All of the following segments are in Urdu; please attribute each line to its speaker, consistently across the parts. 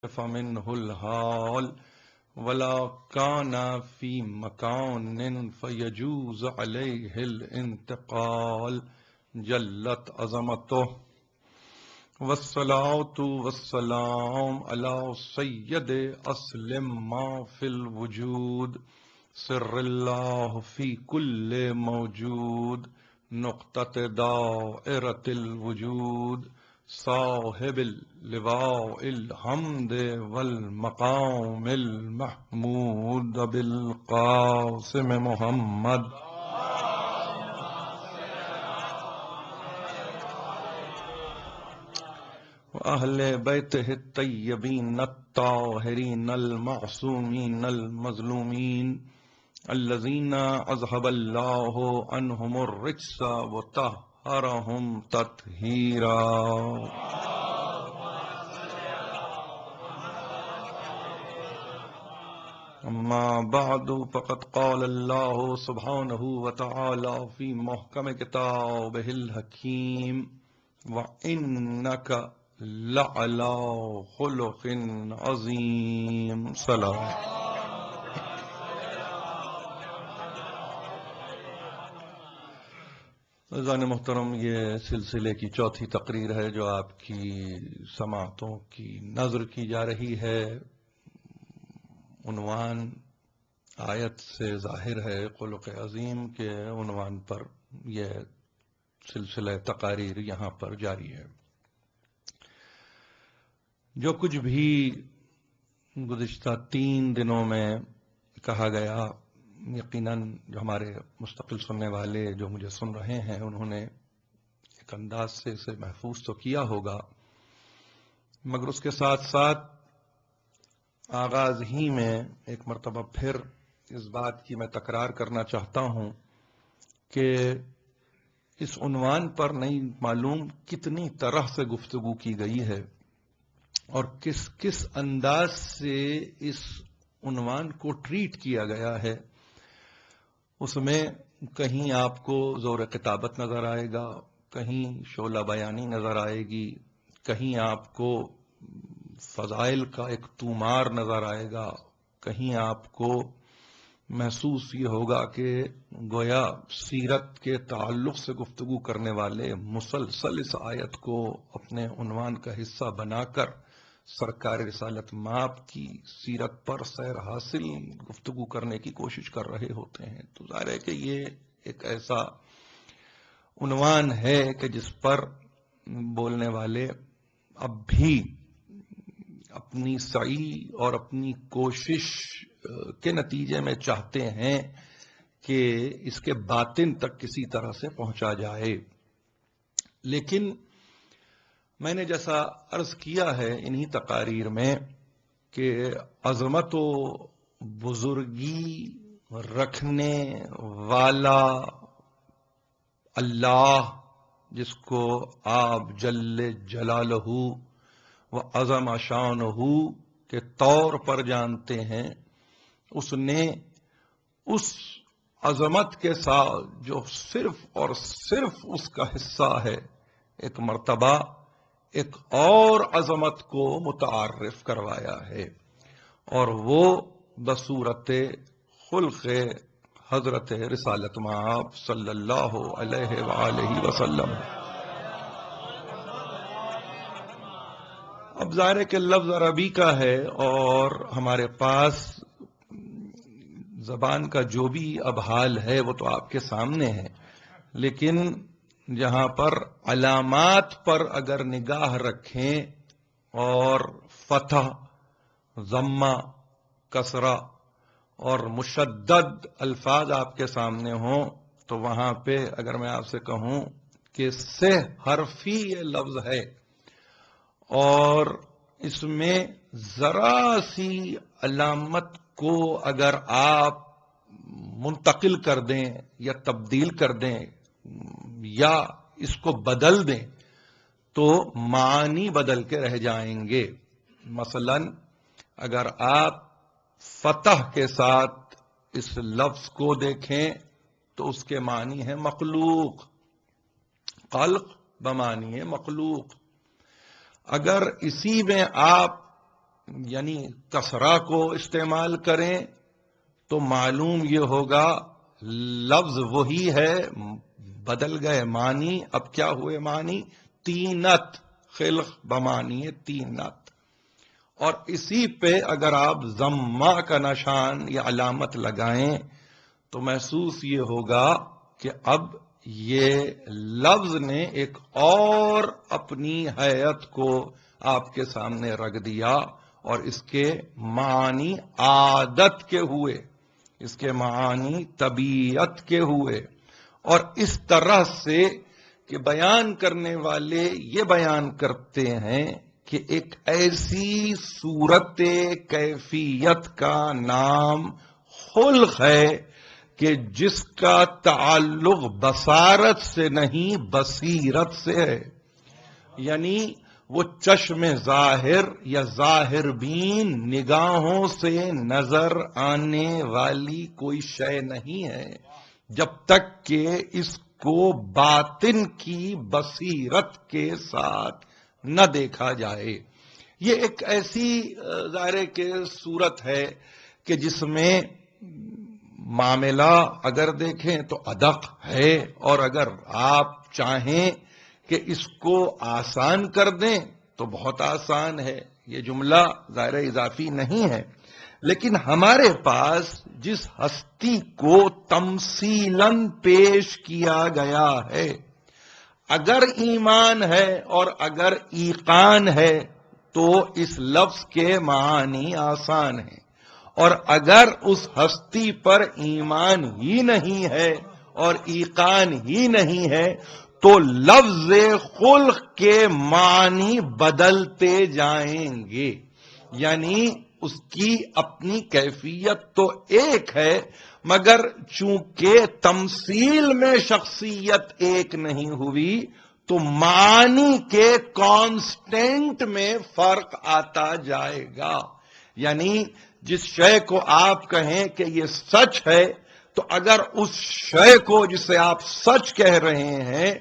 Speaker 1: فمنه الحال ولا كان في مكان فيجوز عليه الانتقال جلت عظمته والصلاة والسلام على سيد أصل ما في الوجود سر الله في كل موجود نقطة دائرة الوجود صاحب اللواء الحمد والمقام المحمود بالقاسم محمد وأهل بيته الطيبين الطاهرين المعصومين المظلومين الذين أذهب الله عنهم الرجس وطهرهم تطهيرا. أما بعد فقد قال الله سبحانه وتعالى في محكم كتابه الحكيم وإنك لعلى خلق عظيم. سلام. عزیزان محترم، یہ سلسلے کی چوتھی تقریر ہے جو آپ کی سماعتوں کی نظر کی جا رہی ہے. عنوان آیت سے ظاہر ہے خلق عظیم کے عنوان پر یہ سلسلہ تقاریر یہاں پر جاری ہے. جو کچھ بھی گزشتہ 3 دنوں میں کہا گیا، یقیناً جو ہمارے مستقل سننے والے جو مجھے سن رہے ہیں انہوں نے ایک انداز سے اسے محفوظ تو کیا ہوگا، مگر اس کے ساتھ ساتھ آغاز ہی میں ایک مرتبہ پھر اس بات کی میں تکرار کرنا چاہتا ہوں کہ اس عنوان پر نہیں معلوم کتنی طرح سے گفتگو کی گئی ہے اور کس کس انداز سے اس عنوان کو ٹریٹ کیا گیا ہے. اس میں کہیں آپ کو زور خطابت نظر آئے گا، کہیں شعلہ بیانی نظر آئے گی، کہیں آپ کو فضائل کا ایک طومار نظر آئے گا، کہیں آپ کو محسوس یہ ہوگا کہ گویا سیرت کے تعلق سے گفتگو کرنے والے مسلسل اس آیت کو اپنے عنوان کا حصہ بنا کر سرکار رسالت مآب کی سیرت پر سیر حاصل گفتگو کرنے کی کوشش کر رہے ہوتے ہیں. تو ظاہر ہے کہ یہ ایک ایسا عنوان ہے کہ جس پر بولنے والے اب بھی اپنی سعی اور اپنی کوشش کے نتیجے میں چاہتے ہیں کہ اس کے باطن تک کسی طرح سے پہنچا جائے. لیکن میں نے جیسا عرض کیا ہے انہی تقاریر میں کہ عظمت و بزرگی رکھنے والا اللہ، جس کو آپ جل جلالہ و عظم شانہ کے طور پر جانتے ہیں، اس نے اس عظمت کے ساتھ جو صرف اور صرف اس کا حصہ ہے، ایک مرتبہ ایک اور عظمت کو متعارف کروایا ہے، اور وہ بصورت خلق حضرت رسالت مآب صلی اللہ علیہ وآلہ وسلم. اب ظاہر ہے کہ لفظ عربی کا ہے اور ہمارے پاس زبان کا جو بھی اب حال ہے وہ تو آپ کے سامنے ہے، لیکن جہاں پر علامات پر اگر نگاہ رکھیں اور فتح، ضمہ، کسرہ اور مشدد الفاظ آپ کے سامنے ہوں تو وہاں پہ اگر میں آپ سے کہوں کہ سہ حرفی یہ لفظ ہے اور اس میں ذرا سی علامت کو اگر آپ منتقل کر دیں یا تبدیل کر دیں یا اس کو بدل دیں تو معنی بدل کے رہ جائیں گے. مثلا اگر آپ فتح کے ساتھ اس لفظ کو دیکھیں تو اس کے معنی ہے مخلوق، خلق بمعنی ہے مخلوق. اگر اسی میں آپ یعنی کسرہ کو استعمال کریں تو معلوم یہ ہوگا لفظ وہی ہے، بدل گئے معنی، اب کیا ہوئے معنی؟ تینت، خلق بمانی تینت۔ اور اسی پہ اگر آپ ضمہ کا نشان یا علامت لگائیں تو محسوس یہ ہوگا کہ اب یہ لفظ نے ایک اور اپنی حیت کو آپ کے سامنے رکھ دیا، اور اس کے معانی عادت کے ہوئے، اس کے معانی طبیعت کے ہوئے، اور اس طرح سے کہ بیان کرنے والے یہ بیان کرتے ہیں کہ ایک ایسی صورت کیفیت کا نام خلق ہے کہ جس کا تعلق بصارت سے نہیں بصیرت سے ہے، یعنی وہ چشم ظاہر یا ظاہر بین نگاہوں سے نظر آنے والی کوئی شے نہیں ہے جب تک کہ اس کو باطن کی بصیرت کے ساتھ نہ دیکھا جائے۔ یہ ایک ایسی ظاہر کہ صورت ہے کہ جس میں معاملہ اگر دیکھیں تو ادق ہے، اور اگر آپ چاہیں کہ اس کو آسان کر دیں تو بہت آسان ہے۔ یہ جملہ ظاہر اضافی نہیں ہے، لیکن ہمارے پاس جس ہستی کو تمثیلاً پیش کیا گیا ہے، اگر ایمان ہے اور اگر ایقان ہے تو اس لفظ کے معانی آسان ہیں، اور اگر اس ہستی پر ایمان ہی نہیں ہے اور ایقان ہی نہیں ہے تو لفظ خلق کے معنی بدلتے جائیں گے۔ یعنی اس کی اپنی کیفیت تو ایک ہے، مگر چونکہ تمثیل میں شخصیت ایک نہیں ہوئی تو معنی کے کانسٹنٹ میں فرق آتا جائے گا۔ یعنی جس شے کو آپ کہیں کہ یہ سچ ہے، تو اگر اس شے کو جسے آپ سچ کہہ رہے ہیں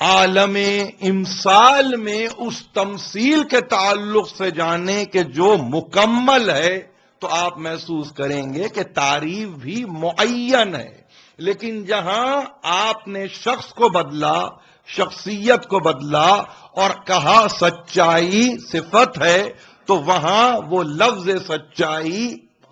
Speaker 1: عالم امثال میں اس تمثیل کے تعلق سے جانیں کہ جو مکمل ہے، تو آپ محسوس کریں گے کہ تعریف بھی معین ہے۔ لیکن جہاں آپ نے شخص کو بدلا، شخصیت کو بدلا اور کہا سچائی صفت ہے، تو وہاں وہ لفظ سچائی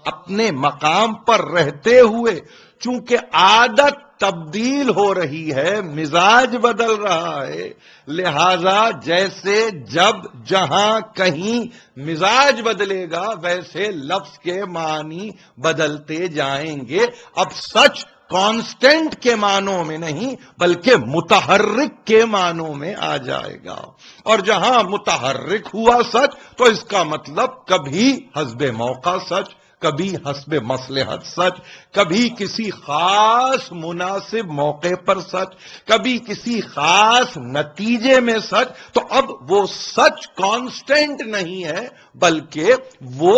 Speaker 1: اپنے مقام پر رہتے ہوئے، چونکہ عادت تبدیل ہو رہی ہے، مزاج بدل رہا ہے، لہذا جیسے جب جہاں کہیں مزاج بدلے گا ویسے لفظ کے معنی بدلتے جائیں گے۔ اب سچ کانسٹنٹ کے معنوں میں نہیں بلکہ متحرک کے معنوں میں آ جائے گا، اور جہاں متحرک ہوا سچ تو اس کا مطلب کبھی حسب موقع سچ، کبھی حسب مصلحت سچ، کبھی کسی خاص مناسب موقع پر سچ، کبھی کسی خاص نتیجے میں سچ۔ تو اب وہ سچ کانسٹنٹ نہیں ہے بلکہ وہ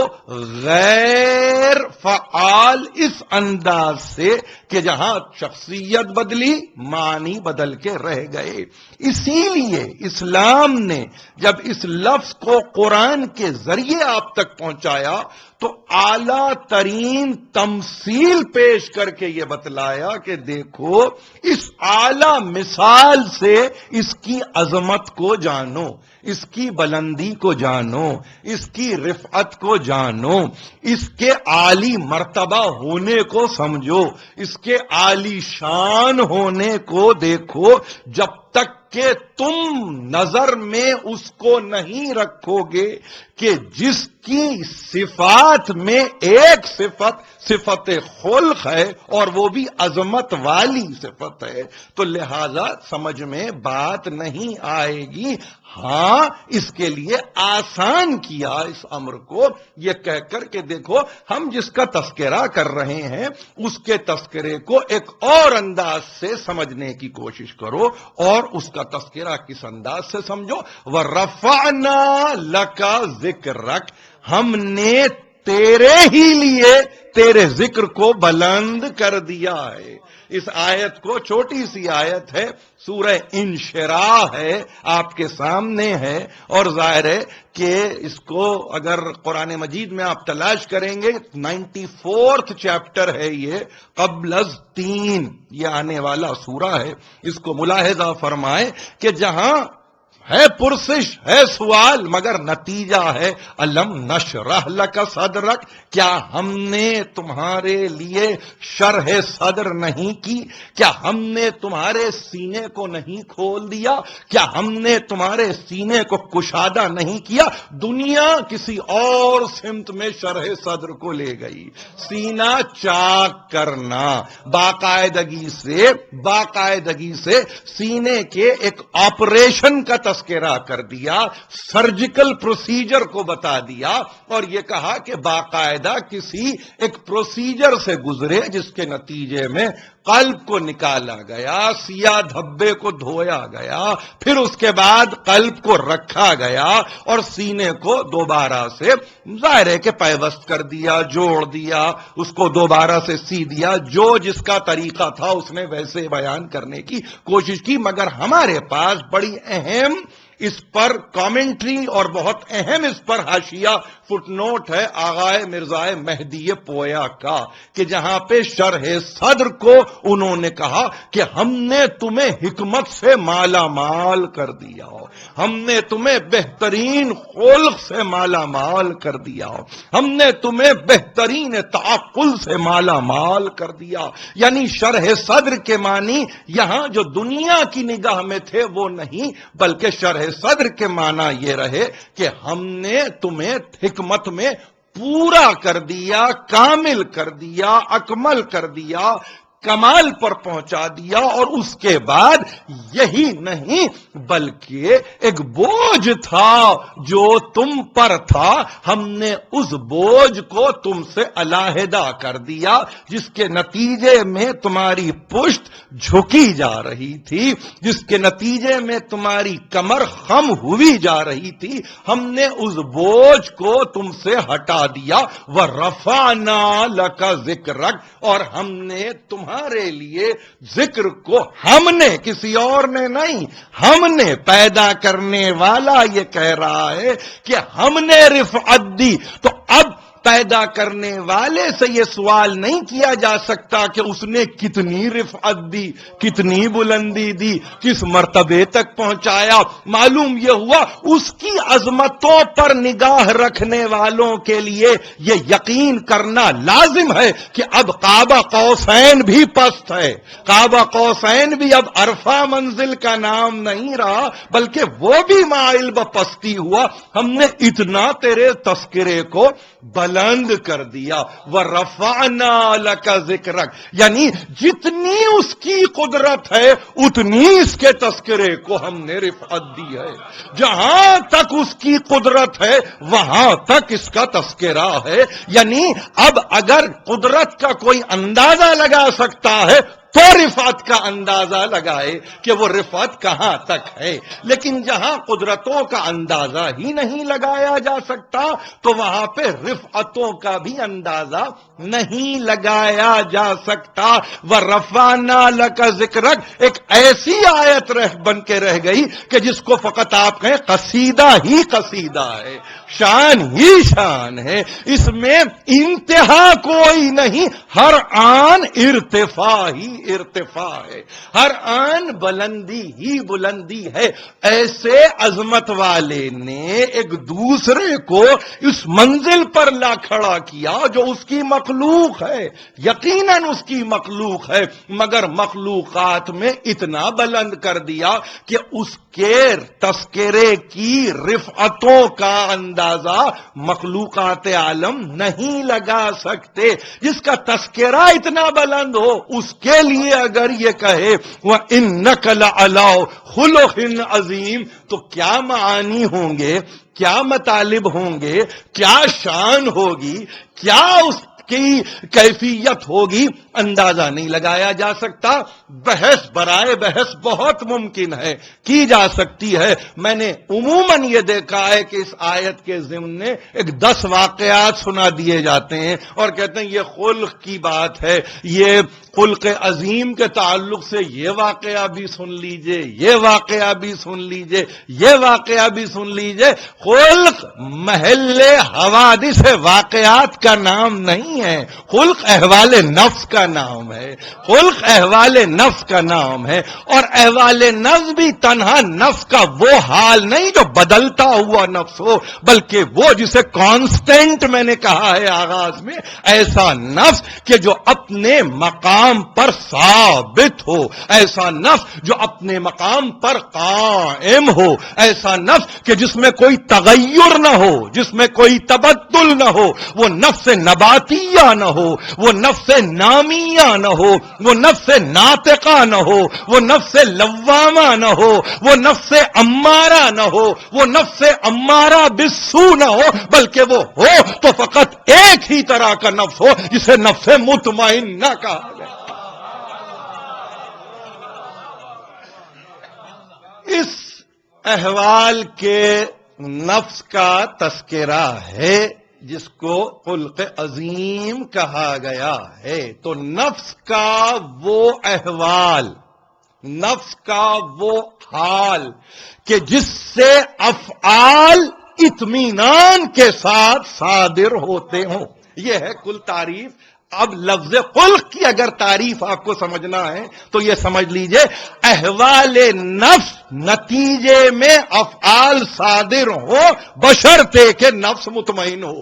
Speaker 1: غیر فعال اس انداز سے کہ جہاں شخصیت بدلی معنی بدل کے رہ گئے۔ اسی لیے اسلام نے جب اس لفظ کو قرآن کے ذریعے آپ تک پہنچایا تو اعلیٰ ترین تمثیل پیش کر کے یہ بتلایا کہ دیکھو اس اعلیٰ مثال سے اس کی عظمت کو جانو، اس کی بلندی کو جانو، اس کی رفعت کو جانو، اس کے عالی مرتبہ ہونے کو سمجھو، اس کے عالی شان ہونے کو دیکھو۔ جب تک کہ تم نظر میں اس کو نہیں رکھو گے کہ جس کی صفات میں ایک صفت خلق ہے اور وہ بھی عظمت والی صفت ہے، تو لہذا سمجھ میں بات نہیں آئے گی۔ ہاں اس کے لیے آسان کیا اس امر کو یہ کہہ کر کہ دیکھو ہم جس کا تذکرہ کر رہے ہیں اس کے تذکرے کو ایک اور انداز سے سمجھنے کی کوشش کرو، اور اس کا تذکرہ کس انداز سے سمجھو؟ وَرَفَعْنَا لَكَ ذِكْرَكَ، ہم نے تیرے ہی لیے تیرے ذکر کو بلند کر دیا ہے۔ اس آیت کو، چھوٹی سی آیت ہے، سورہ انشراح ہے، آپ کے سامنے ہے، اور ظاہر ہے کہ اس کو اگر قرآن مجید میں آپ تلاش کریں گے 94 چیپٹر ہے یہ، قبل از 3 یہ آنے والا سورہ ہے۔ اس کو ملاحظہ فرمائے کہ جہاں ہے پرسش، ہے سوال، مگر نتیجہ ہے الم نشرح لک صدرک، کیا ہم نے تمہارے لیے شرح صدر نہیں کی؟ کیا ہم نے تمہارے سینے کو نہیں کھول دیا؟ کیا ہم نے تمہارے سینے کو کشادہ نہیں کیا؟ دنیا کسی اور سمت میں شرح صدر کو لے گئی، سینہ چاک کرنا، باقاعدگی سے سینے کے ایک آپریشن کا تذکرہ کر دیا، سرجیکل پروسیجر کو بتا دیا، اور یہ کہا کہ باقاعدہ کسی ایک پروسیجر سے گزرے جس کے نتیجے میں قلب کو نکالا گیا، سیاہ دھبے کو دھویا گیا، پھر اس کے بعد قلب کو رکھا گیا اور سینے کو دوبارہ سے ظاہر ہے کہ پیوست کر دیا، جوڑ دیا، اس کو دوبارہ سے سی دیا، جو جس کا طریقہ تھا اس نے ویسے بیان کرنے کی کوشش کی۔ مگر ہمارے پاس بڑی اہم اس پر کامنٹری اور بہت اہم اس پر حاشیہ فٹ نوٹ ہے آغائے مرزا مہدی پویا کا، کہ جہاں پہ شرح صدر کو انہوں نے کہا کہ ہم نے تمہیں حکمت سے مالا مال کر دیا ہو، ہم نے تمہیں بہترین خلق سے مالا مال کر دیا ہو، ہم نے تمہیں بہترین تعقل سے مالا مال کر دیا۔ یعنی شرح صدر کے معنی یہاں جو دنیا کی نگاہ میں تھے وہ نہیں، بلکہ شرح صدر کے معنی یہ رہے کہ ہم نے تمہیں حکمت میں پورا کر دیا، کامل کر دیا، اکمل کر دیا، کمال پر پہنچا دیا، اور اس کے بعد یہی نہیں بلکہ ایک بوجھ تھا جو تم پر تھا، ہم نے اس بوجھ کو تم سے علیحدہ کر دیا، جس کے نتیجے میں تمہاری پشت جھکی جا رہی تھی، جس کے نتیجے میں تمہاری کمر خم ہوئی جا رہی تھی، ہم نے اس بوجھ کو تم سے ہٹا دیا۔ وَرَفَعْنَا لَكَ ذِكْرَكَ، اور ہم نے تمہارے لیے ذکر کو، ہم نے، کسی اور نے نہیں، ہم نے، پیدا کرنے والا یہ کہہ رہا ہے کہ ہم نے رفعت دی۔ تو اب پیدا کرنے والے سے یہ سوال نہیں کیا جا سکتا کہ اس نے کتنی رفعت دی، کتنی بلندی دی، کس مرتبے تک پہنچایا۔ معلوم یہ ہوا اس کی عظمتوں پر نگاہ رکھنے والوں کے لیے یہ یقین کرنا لازم ہے کہ اب قاب قوسین بھی پست ہے، قاب قوسین بھی اب عرفہ منزل کا نام نہیں رہا، بلکہ وہ بھی مائل بپستی ہوا۔ ہم نے اتنا تیرے تذکرے کو بلند کر دیا۔ وَرَفَعْنَا لَكَ ذِكْرَكَ، یعنی جتنی اس کی قدرت ہے اتنی اس کے تذکرے کو ہم نے رفعت دی ہے۔ جہاں تک اس کی قدرت ہے وہاں تک اس کا تذکرہ ہے۔ یعنی اب اگر قدرت کا کوئی اندازہ لگا سکتا ہے تو رفعت کا اندازہ لگائے کہ وہ رفعت کہاں تک ہے، لیکن جہاں قدرتوں کا اندازہ ہی نہیں لگایا جا سکتا تو وہاں پہ رفعتوں کا بھی اندازہ نہیں لگایا جا سکتا۔ وَرَفَعْنَا لَكَ ذِكْرَكَ ایک ایسی آیت بن کے رہ گئی کہ جس کو فقط آپ کہیں قصیدہ ہی قصیدہ ہے، شان ہی شان ہے، اس میں انتہا کوئی نہیں، ہر آن ارتفاع ہی ارتفاع ہے، ہر آن بلندی ہی بلندی ہے۔ ایسے عظمت والے نے ایک دوسرے کو اس منزل پر لا کھڑا کیا جو اس کی مخلوق ہے، یقیناً اس کی مخلوق ہے، مگر مخلوقات میں اتنا بلند کر دیا کہ اس کے تذکرے کی رفعتوں کا اندازہ مخلوقات عالم نہیں لگا سکتے۔ جس کا تذکرہ اتنا بلند ہو اس کے لیے اگر یہ کہے وَإِنَّكَ لَعَلَىٰ خُلُقٍ عَظِيمٍ تو کیا معانی ہوں گے، کیا مطالب ہوں گے، کیا شان ہوگی، کیا اس کی کیفیت ہوگی اندازہ نہیں لگایا جا سکتا. بحث برائے بحث بہت ممکن ہے، کی جا سکتی ہے. میں نے عموماً یہ دیکھا ہے کہ اس آیت کے ضمن میں 10 واقعات سنا دیے جاتے ہیں اور کہتے ہیں یہ خلق کی بات ہے، یہ خلق عظیم کے تعلق سے یہ واقعہ بھی سن لیجئے، یہ واقعہ بھی سن لیجئے، یہ واقعہ بھی سن لیجئے. خلق محل حوادث واقعات کا نام نہیں ہے، خلق احوال نفس کا نام ہے، خلق احوال نفس کا نام ہے. اور احوال نفس بھی تنہا نفس کا وہ حال نہیں جو بدلتا ہوا نفس ہو، بلکہ وہ جسے کانسٹنٹ میں نے کہا ہے آغاز میں، ایسا نفس کہ جو اپنے مقام پر ثابت ہو، ایسا نفس جو اپنے مقام پر قائم ہو، ایسا نفس کہ جس میں کوئی تغیر نہ ہو، جس میں کوئی تبدل نہ ہو. وہ نفس نباتیہ نہ ہو، وہ نفس نامیہ نہ ہو، وہ نفس ناطقہ نہ ہو، وہ نفس لوامہ نہ ہو، وہ نفس امارہ نہ ہو، وہ نفس امارہ بالسوء نہ ہو، بلکہ وہ ہو تو فقط ایک ہی طرح کا نفس ہو جسے نفس مطمئنہ کہا گیا. اس احوال کے نفس کا تذکرہ ہے جس کو خلق عظیم کہا گیا ہے. تو نفس کا وہ احوال، نفس کا وہ حال کہ جس سے افعال اطمینان کے ساتھ صادر ہوتے ہوں، یہ ہے کل تعریف. اب لفظ خلق کی اگر تعریف آپ کو سمجھنا ہے تو یہ سمجھ لیجئے احوال نفس نتیجے میں افعال صادر ہو بشرطے کہ نفس مطمئن ہو،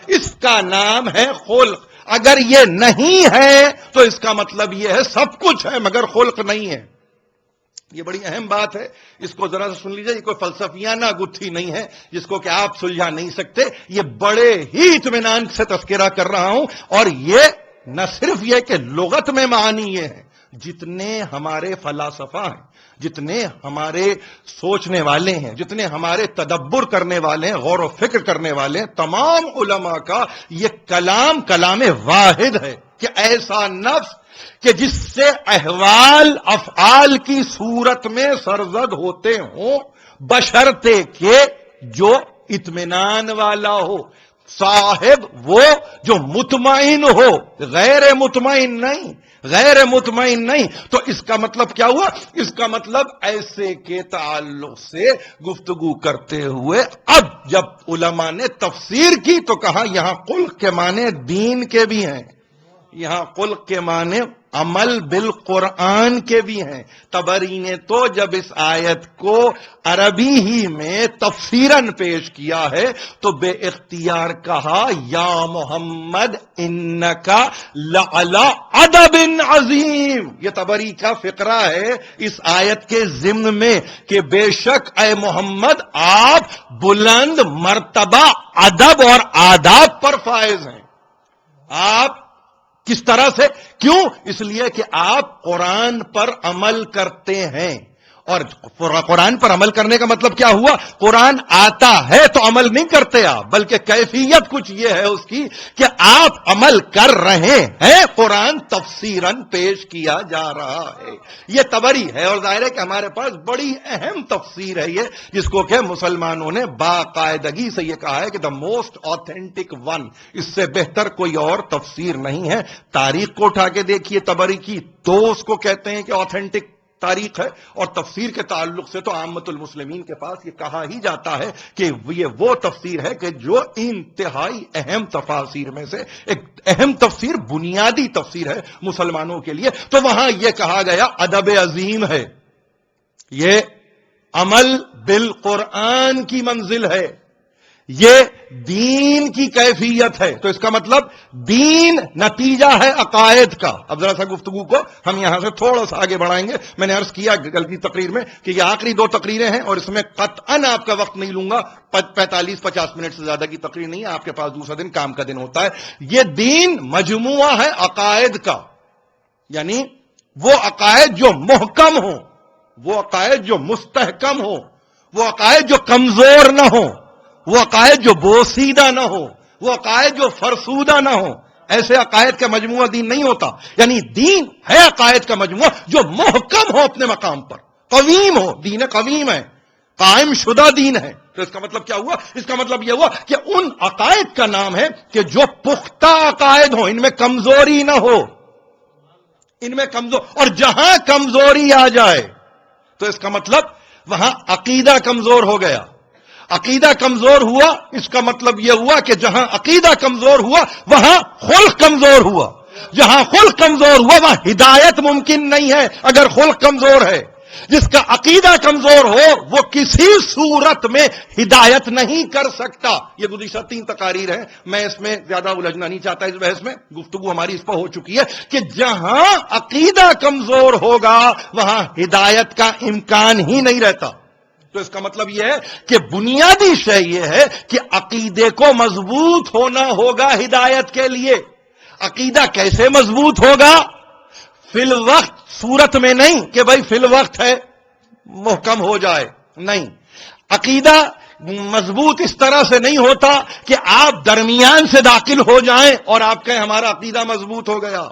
Speaker 1: اس کا نام ہے خلق. اگر یہ نہیں ہے تو اس کا مطلب یہ ہے سب کچھ ہے مگر خلق نہیں ہے. یہ بڑی اہم بات ہے، اس کو ذرا سے سن لیجئے. یہ کوئی فلسفیانہ گتھی نہیں ہے جس کو کہ آپ سلجھا نہیں سکتے. یہ بڑے ہی اطمینان سے تذکرہ کر رہا ہوں. اور یہ نہ صرف یہ کہ لغت میں معنی یہ ہے، جتنے ہمارے فلاسفہ ہیں، جتنے ہمارے سوچنے والے ہیں، جتنے ہمارے تدبر کرنے والے ہیں، غور و فکر کرنے والے ہیں، تمام علماء کا یہ کلام واحد ہے کہ ایسا نفس کہ جس سے احوال افعال کی صورت میں سرزد ہوتے ہوں بشرطے کہ جو اطمینان والا ہو، صاحب وہ جو مطمئن ہو، غیر مطمئن نہیں، غیر مطمئن نہیں. تو اس کا مطلب کیا ہوا؟ اس کا مطلب ایسے کے تعلق سے گفتگو کرتے ہوئے اب جب علماء نے تفسیر کی تو کہا یہاں خلق کے معنی دین کے بھی ہیں، یہاں خلق کے معنی عمل بالقرآن کے بھی ہیں. طبری نے تو جب اس آیت کو عربی ہی میں تفسیراً پیش کیا ہے تو بے اختیار کہا یا محمد انکا لعلی ادب عظیم. یہ طبری کا فقرہ ہے اس آیت کے ضمن میں کہ بے شک اے محمد آپ بلند مرتبہ ادب اور آداب پر فائز ہیں. آپ کس طرح سے؟ کیوں؟ اس لیے کہ آپ قرآن پر عمل کرتے ہیں. اور قرآن پر عمل کرنے کا مطلب کیا ہوا؟ قرآن آتا ہے تو عمل نہیں کرتے آپ، بلکہ کیفیت کچھ یہ ہے اس کی کہ آپ عمل کر رہے ہیں، قرآن تفسیراً پیش کیا جا رہا ہے. یہ طبری ہے اور ظاہر ہے کہ ہمارے پاس بڑی اہم تفسیر ہے یہ، جس کو کہ مسلمانوں نے باقاعدگی سے یہ کہا ہے کہ دا موسٹ آتھینٹک ون، اس سے بہتر کوئی اور تفسیر نہیں ہے. تاریخ کو اٹھا کے دیکھیے طبری کی تو اس کو کہتے ہیں کہ آتھینٹک تاریخ ہے. اور تفسیر کے تعلق سے تو عامت المسلمین کے پاس یہ کہا ہی جاتا ہے کہ یہ وہ تفسیر ہے کہ جو انتہائی اہم تفاسیر میں سے ایک اہم تفسیر، بنیادی تفسیر ہے مسلمانوں کے لیے. تو وہاں یہ کہا گیا ادب عظیم ہے، یہ عمل بالقرآن کی منزل ہے، یہ دین کی کیفیت ہے. تو اس کا مطلب دین نتیجہ ہے عقائد کا. اب ذرا سا گفتگو کو ہم یہاں سے تھوڑا سا آگے بڑھائیں گے. میں نے عرض کیا کل کی تقریر میں کہ یہ آخری 2 تقریریں ہیں اور اس میں قطعاً آپ کا وقت نہیں لوں گا. 45-50 منٹ سے زیادہ کی تقریر نہیں ہے. آپ کے پاس دوسرا دن کام کا دن ہوتا ہے. یہ دین مجموعہ ہے عقائد کا، یعنی وہ عقائد جو محکم ہوں، وہ عقائد جو مستحکم ہوں، وہ عقائد جو کمزور نہ ہوں، وہ عقائد جو بوسیدہ نہ ہو، وہ عقائد جو فرسودہ نہ ہو. ایسے عقائد کا مجموعہ دین نہیں ہوتا. یعنی دین ہے عقائد کا مجموعہ جو محکم ہو اپنے مقام پر, قویم ہو. دین قویم ہے, قائم شدہ دین ہے. تو اس کا مطلب کیا ہوا؟ اس کا مطلب یہ ہوا کہ ان عقائد کا نام ہے کہ جو پختہ عقائد ہوں, ان میں کمزوری نہ ہو, ان میں کمزور. اور جہاں کمزوری آ جائے تو اس کا مطلب وہاں عقیدہ کمزور ہو گیا. عقیدہ کمزور ہوا, اس کا مطلب یہ ہوا کہ جہاں عقیدہ کمزور ہوا وہاں خلق کمزور ہوا. جہاں خلق کمزور ہوا وہاں ہدایت ممکن نہیں ہے اگر خلق کمزور ہے. جس کا عقیدہ کمزور ہو وہ کسی صورت میں ہدایت نہیں کر سکتا. یہ گزشتہ 3 تقاریر ہیں, میں اس میں زیادہ الجھنا نہیں چاہتا. اس بحث میں گفتگو ہماری اس پر ہو چکی ہے کہ جہاں عقیدہ کمزور ہوگا وہاں ہدایت کا امکان ہی نہیں رہتا. تو اس کا مطلب یہ ہے کہ بنیادی شے یہ ہے کہ عقیدے کو مضبوط ہونا ہوگا ہدایت کے لیے. عقیدہ کیسے مضبوط ہوگا؟ فی الوقت صورت میں نہیں کہ بھائی فی الوقت ہے محکم ہو جائے, نہیں. عقیدہ مضبوط اس طرح سے نہیں ہوتا کہ آپ درمیان سے داخل ہو جائیں اور آپ کہیں ہمارا عقیدہ مضبوط ہو گیا.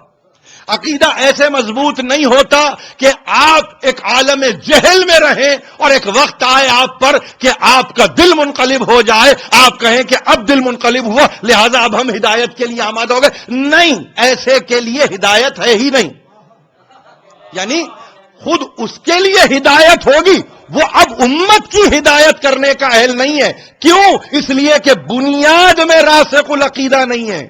Speaker 1: عقیدہ ایسے مضبوط نہیں ہوتا کہ آپ ایک عالم جہل میں رہیں اور ایک وقت آئے آپ پر کہ آپ کا دل منقلب ہو جائے, آپ کہیں کہ اب دل منقلب ہوا لہذا اب ہم ہدایت کے لیے آمادہ ہو گئے. نہیں, ایسے کے لیے ہدایت ہے ہی نہیں. یعنی خود اس کے لیے ہدایت ہوگی, وہ اب امت کی ہدایت کرنے کا اہل نہیں ہے. کیوں؟ اس لیے کہ بنیاد میں راسخ العقیدہ نہیں ہے.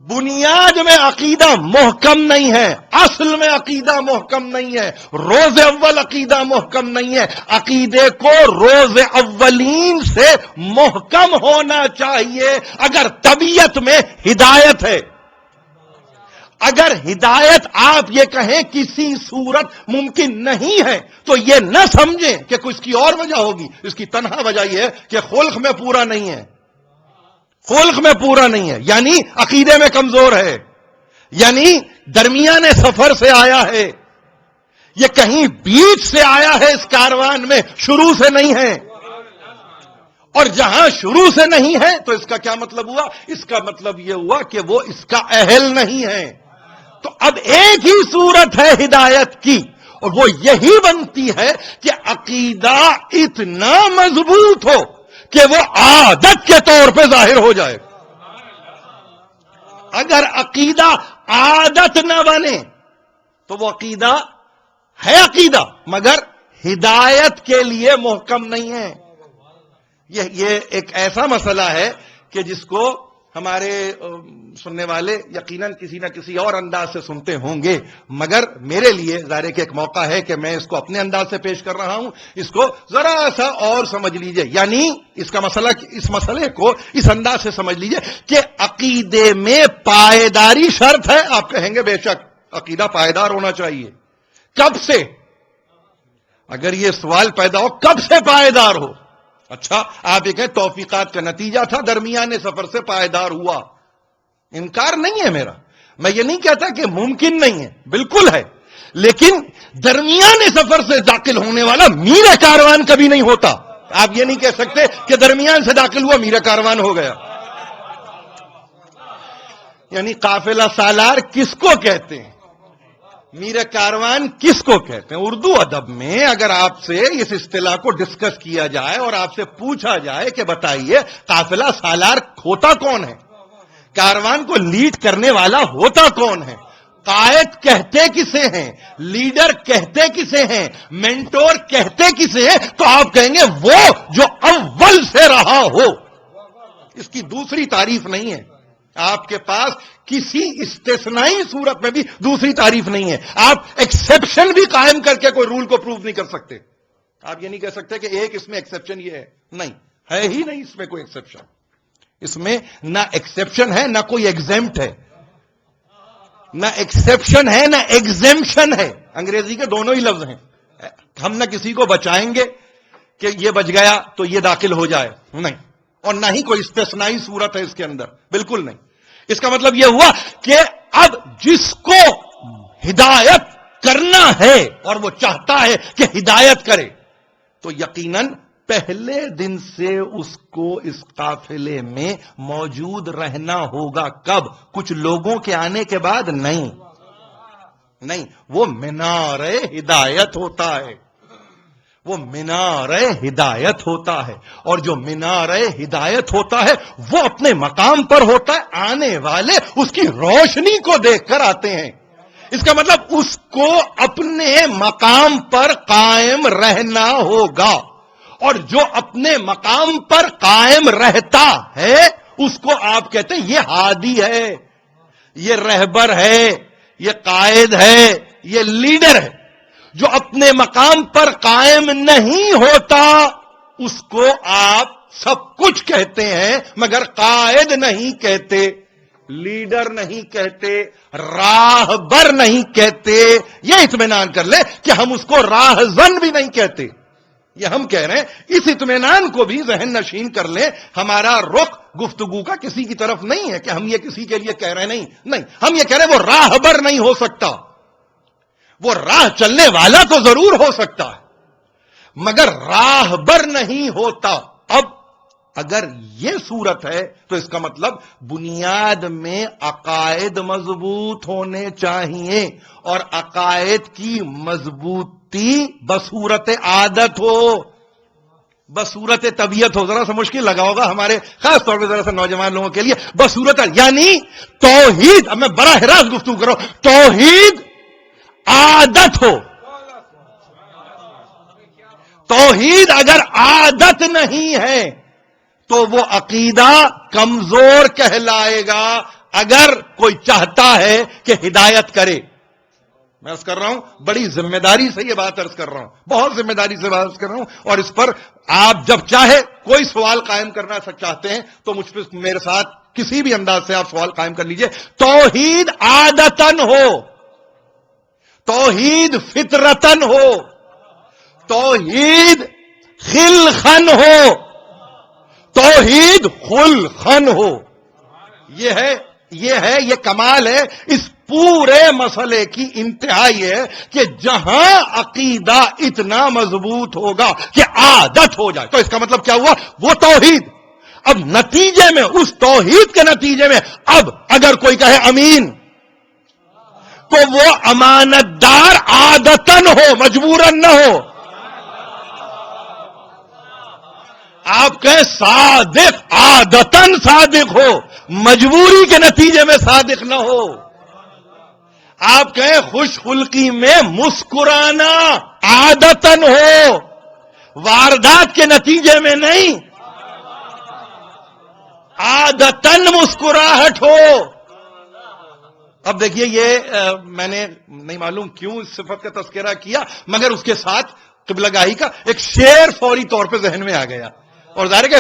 Speaker 1: بنیاد میں عقیدہ محکم نہیں ہے, اصل میں عقیدہ محکم نہیں ہے, روز اول عقیدہ محکم نہیں ہے. عقیدے کو روز اولین سے محکم ہونا چاہیے اگر طبیعت میں ہدایت ہے. اگر ہدایت آپ یہ کہیں کسی صورت ممکن نہیں ہے تو یہ نہ سمجھیں کہ کچھ کی اور وجہ ہوگی. اس کی تنہا وجہ یہ ہے کہ خلق میں پورا نہیں ہے, خلق میں پورا نہیں ہے, یعنی عقیدے میں کمزور ہے, یعنی درمیان سفر سے آیا ہے, یہ کہیں بیچ سے آیا ہے, اس کاروان میں شروع سے نہیں ہے. اور جہاں شروع سے نہیں ہے تو اس کا کیا مطلب ہوا؟ اس کا مطلب یہ ہوا کہ وہ اس کا اہل نہیں ہے. تو اب ایک ہی صورت ہے ہدایت کی اور وہ یہی بنتی ہے کہ عقیدہ اتنا مضبوط ہو کہ وہ عادت کے طور پہ ظاہر ہو جائے. اگر عقیدہ عادت نہ بنے تو وہ عقیدہ ہے عقیدہ مگر ہدایت کے لیے محکم نہیں ہے. یہ ایک ایسا مسئلہ ہے کہ جس کو ہمارے سننے والے یقیناً کسی نہ کسی اور انداز سے سنتے ہوں گے, مگر میرے لیے ظاہر کہ ایک موقع ہے کہ میں اس کو اپنے انداز سے پیش کر رہا ہوں. اس کو ذرا سا اور سمجھ لیجئے, یعنی اس مسئلے کو اس انداز سے سمجھ لیجئے کہ عقیدے میں پائیداری شرط ہے. آپ کہیں گے بے شک عقیدہ پائیدار ہونا چاہیے. کب سے؟ اگر یہ سوال پیدا ہو کب سے پائیدار ہو, اچھا آپ یہ کہیں توفیقات کا نتیجہ تھا, درمیانے سفر سے پائیدار ہوا. انکار نہیں ہے میرا, میں یہ نہیں کہتا کہ ممکن نہیں ہے, بالکل ہے, لیکن درمیانے سفر سے داخل ہونے والا میر کاروان کبھی نہیں ہوتا. آپ یہ نہیں کہہ سکتے کہ درمیان سے داخل ہوا میر کاروان ہو گیا. یعنی قافلہ سالار کس کو کہتے ہیں, میر کاروان کس کو کہتے ہیں؟ اردو ادب میں اگر آپ سے اس اصطلاح کو ڈسکس کیا جائے اور آپ سے پوچھا جائے کہ بتائیے قافلہ سالار ہوتا کون ہے, کاروان کو لیڈ کرنے والا ہوتا کون ہے, قائد کہتے کسے ہیں, لیڈر کہتے کسے ہیں, مینٹور کہتے کسے ہیں, تو آپ کہیں گے وہ جو اول سے رہا ہو. اس کی دوسری تعریف نہیں ہے. آپ کے پاس کسی استثنائی صورت میں بھی دوسری تعریف نہیں ہے. آپ ایکسپشن بھی قائم کر کے کوئی رول کو پروف نہیں کر سکتے. آپ یہ نہیں کہہ سکتے کہ ایک اس میں ایکسپشن یہ ہے, نہیں ہے ہی نہیں اس میں کوئی ایکسپشن. اس میں نہ ایکسپشن ہے نہ کوئی ایگزیمپٹ ہے, نہ ایکسپشن ہے نہ ایگزیمپشن ہے. انگریزی کے دونوں ہی لفظ ہیں. ہم نہ کسی کو بچائیں گے کہ یہ بچ گیا تو یہ داخل ہو جائے, نہیں, اور نہ ہی کوئی استثنائی صورت ہے اس کے اندر, بالکل نہیں. اس کا مطلب یہ ہوا کہ اب جس کو ہدایت کرنا ہے اور وہ چاہتا ہے کہ ہدایت کرے تو یقیناً پہلے دن سے اس کو اس قافلے میں موجود رہنا ہوگا. کب؟ کچھ لوگوں کے آنے کے بعد نہیں. وہ مینار ہدایت ہوتا ہے. وہ مینار ہدایت ہوتا ہے. اور جو مینار ہدایت ہوتا ہے وہ اپنے مقام پر ہوتا ہے. آنے والے اس کی روشنی کو دیکھ کر آتے ہیں. اس کا مطلب اس کو اپنے مقام پر قائم رہنا ہوگا. اور جو اپنے مقام پر قائم رہتا ہے اس کو آپ کہتے ہیں یہ ہادی ہے, یہ رہبر ہے, یہ قائد ہے, یہ لیڈر ہے. جو اپنے مقام پر قائم نہیں ہوتا اس کو آپ سب کچھ کہتے ہیں مگر قائد نہیں کہتے, لیڈر نہیں کہتے, راہبر نہیں کہتے. یہ اطمینان کر لے کہ ہم اس کو راہزن بھی نہیں کہتے. یہ ہم کہہ رہے ہیں, اس اطمینان کو بھی ذہن نشین کر لیں. ہمارا رخ گفتگو کا کسی کی طرف نہیں ہے کہ ہم یہ کسی کے لیے کہہ رہے نہیں, ہم یہ کہہ رہے ہیں وہ راہبر نہیں ہو سکتا. وہ راہ چلنے والا تو ضرور ہو سکتا ہے مگر راہبر نہیں ہوتا. اب اگر یہ صورت ہے تو اس کا مطلب بنیاد میں عقائد مضبوط ہونے چاہیے, اور عقائد کی مضبوطی بصورت عادت ہو, بصورت طبیعت ہو. ذرا سا مشکل لگا ہوگا ہمارے خاص طور پہ ذرا سا نوجوان لوگوں کے لیے. بصورت یعنی توحید, اب میں براہ راست گفتگو کروں, توحید عادت ہو. توحید اگر عادت نہیں ہے تو وہ عقیدہ کمزور کہلائے گا. اگر کوئی چاہتا ہے کہ ہدایت کرے, میں عرض کر رہا ہوں بڑی ذمہ داری سے یہ بات عرض کر رہا ہوں, بہت ذمہ داری سے بات عرض کر رہا ہوں, اور اس پر آپ جب چاہے کوئی سوال قائم کرنا چاہتے ہیں تو مجھ پہ میرے ساتھ کسی بھی انداز سے آپ سوال قائم کر لیجئے. توحید عادتن ہو, توحید فطرتن ہو, توحید خلقن ہو, توحید خلقن ہو. یہ کمال ہے. اس پورے مسئلے کی انتہا یہ ہے کہ جہاں عقیدہ اتنا مضبوط ہوگا کہ عادت ہو جائے تو اس کا مطلب کیا ہوا؟ وہ توحید. اب نتیجے میں, اس توحید کے نتیجے میں اب اگر کوئی کہے امین تو وہ امانت دار عادتن ہو, مجبورن نہ ہو. آپ کہیں صادق, عادتن صادق ہو, مجبوری کے نتیجے میں صادق نہ ہو. آپ کہیں خوش خلقی میں مسکرانا عادتن ہو, واردات کے نتیجے میں نہیں, عادتن مسکراہٹ ہو. اب دیکھیے یہ میں نے نہیں معلوم کیوں اس صفت کا تذکرہ کیا مگر اس کے ساتھ قبلہ گاہی کا ایک شعر فوری طور پہ ذہن میں آ گیا. اور ظاہر ہے کہ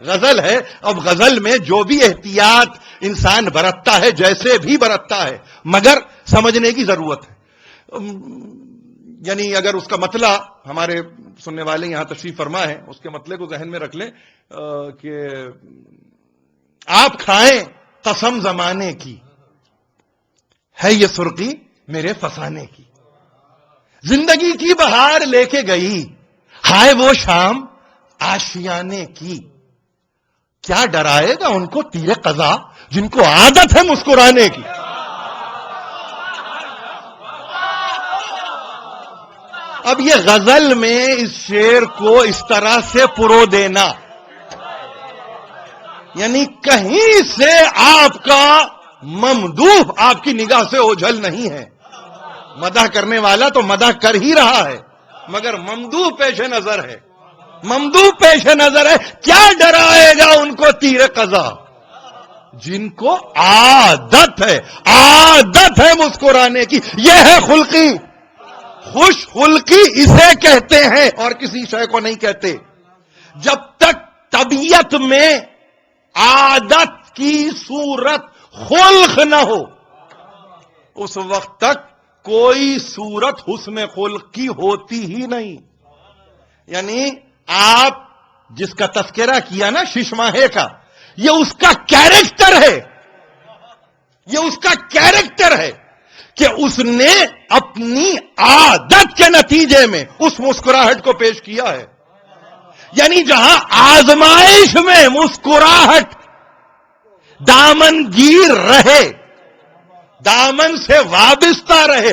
Speaker 1: غزل ہے. اب غزل میں جو بھی احتیاط انسان برتتا ہے, جیسے بھی برتتا ہے, مگر سمجھنے کی ضرورت ہے. یعنی اگر اس کا مطلع, ہمارے سننے والے یہاں تشریف فرما ہے, اس کے مطلع کو ذہن میں رکھ لیں کہ آپ کھائیں قسم زمانے کی, ہے یہ سرخی میرے فسانے کی, زندگی کی بہار لے کے گئی, ہائے وہ شام آشیانے کی. کیا ڈرائے گا ان کو تیر قضا جن کو عادت ہے مسکرانے کی. اب یہ غزل میں اس شعر کو اس طرح سے پرو دینا, یعنی کہیں سے آپ کا ممدوح آپ کی نگاہ سے اوجھل نہیں ہے. مدح کرنے والا تو مدح کر ہی رہا ہے مگر ممدوح پیش نظر ہے, ممدوح پیش نظر ہے. کیا ڈرائے گا ان کو تیر قضا جن کو عادت ہے مسکرانے کی. یہ ہے خلقی. خوش خلقی اسے کہتے ہیں اور کسی شے کو نہیں کہتے. جب تک طبیعت میں عادت کی صورت خلق نہ ہو اس وقت تک کوئی صورت حسن خلق کی ہوتی ہی نہیں. یعنی آپ جس کا تذکرہ کیا نا ششماہے کا, یہ اس کا کیریکٹر ہے, یہ اس کا کیریکٹر ہے کہ اس نے اپنی عادت کے نتیجے میں اس مسکراہٹ کو پیش کیا ہے. یعنی جہاں آزمائش میں مسکراہٹ دامن گیر رہے، دامن سے وابستہ رہے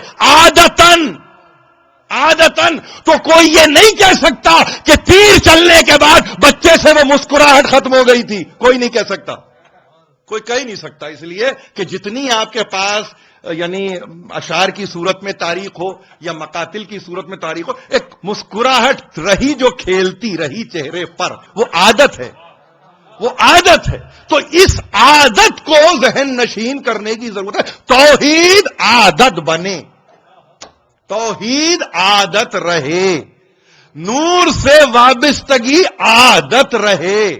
Speaker 1: عادتن، تو کوئی یہ نہیں کہہ سکتا کہ تیر چلنے کے بعد بچے سے وہ مسکراہٹ ختم ہو گئی تھی. کوئی نہیں کہہ سکتا، کوئی کہہ نہیں سکتا. اس لیے کہ جتنی آپ کے پاس یعنی اشعار کی صورت میں تاریخ ہو یا مقاتل کی صورت میں تاریخ ہو، ایک مسکراہٹ رہی جو کھیلتی رہی چہرے پر، وہ عادت ہے، وہ عادت ہے. تو اس عادت کو ذہن نشین کرنے کی ضرورت ہے. توحید عادت بنے، توحید عادت رہے، نور سے وابستگی عادت رہے،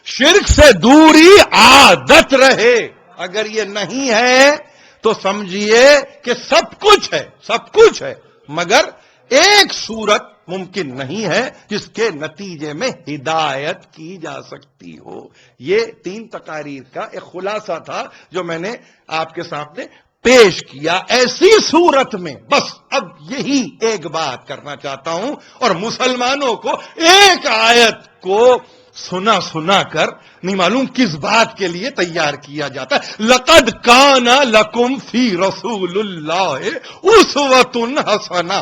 Speaker 1: شرک سے دوری عادت رہے. اگر یہ نہیں ہے تو سمجھیے کہ سب کچھ ہے مگر ایک صورت ممکن نہیں ہے جس کے نتیجے میں ہدایت کی جا سکتی ہو. یہ 3 تقاریر کا ایک خلاصہ تھا جو میں نے آپ کے سامنے پیش کیا. ایسی صورت میں بس اب یہی ایک بات کرنا چاہتا ہوں، اور مسلمانوں کو ایک آیت کو سنا کر نہیں معلوم کس بات کے لیے تیار کیا جاتا ہے. لقد کان لکم فی رسول اللہ اسوۃ حسنہ.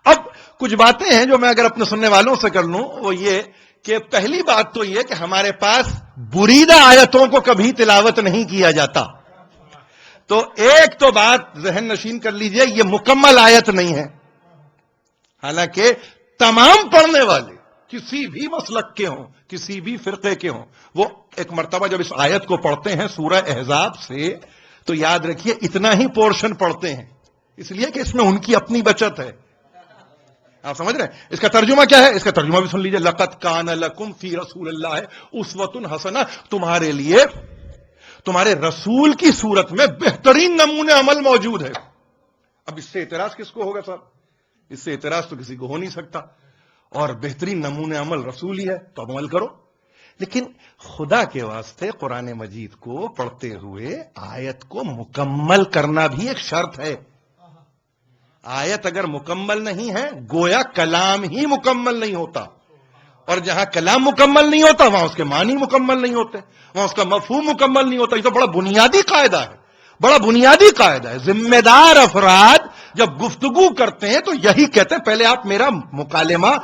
Speaker 1: اب کچھ باتیں ہیں جو میں اگر اپنے سننے والوں سے کر لوں، وہ یہ کہ پہلی بات تو یہ کہ ہمارے پاس بریدہ آیتوں کو کبھی تلاوت نہیں کیا جاتا. تو ایک تو بات ذہن نشین کر لیجئے، یہ مکمل آیت نہیں ہے. حالانکہ تمام پڑھنے والے کسی بھی مسلک کے ہوں، کسی بھی فرقے کے ہوں، وہ ایک مرتبہ جب اس آیت کو پڑھتے ہیں سورہ احزاب سے، تو یاد رکھیے اتنا ہی پورشن پڑھتے ہیں، اس لیے کہ اس میں ان کی اپنی بچت ہے. آپ سمجھ رہے ہیں؟ اس کا ترجمہ کیا ہے؟ اس کا ترجمہ بھی سن لیجئے. لقد کان لکم فی رسول اللہ اسوۃ حسنہ. تمہارے لیے تمہارے رسول کی صورت میں بہترین نمونہ عمل موجود ہے. اب اس سے اعتراض کس کو ہوگا صاحب؟ اس سے اعتراض تو کسی کو ہو نہیں سکتا. اور بہترین نمونہ عمل رسول ہی ہے تو اب عمل کرو. لیکن خدا کے واسطے قرآن مجید کو پڑھتے ہوئے آیت کو مکمل کرنا بھی ایک شرط ہے. آیت اگر مکمل نہیں ہے گویا کلام ہی مکمل نہیں ہوتا، اور جہاں کلام مکمل نہیں ہوتا وہاں اس کے معنی مکمل نہیں ہوتے، وہاں اس کا مفہوم مکمل نہیں ہوتا. یہ تو بڑا بنیادی قاعدہ ہے، بڑا بنیادی قاعدہ ہے. ذمہ دار افراد جب گفتگو کرتے ہیں تو یہی کہتے ہیں پہلے آپ میرا مکالمہ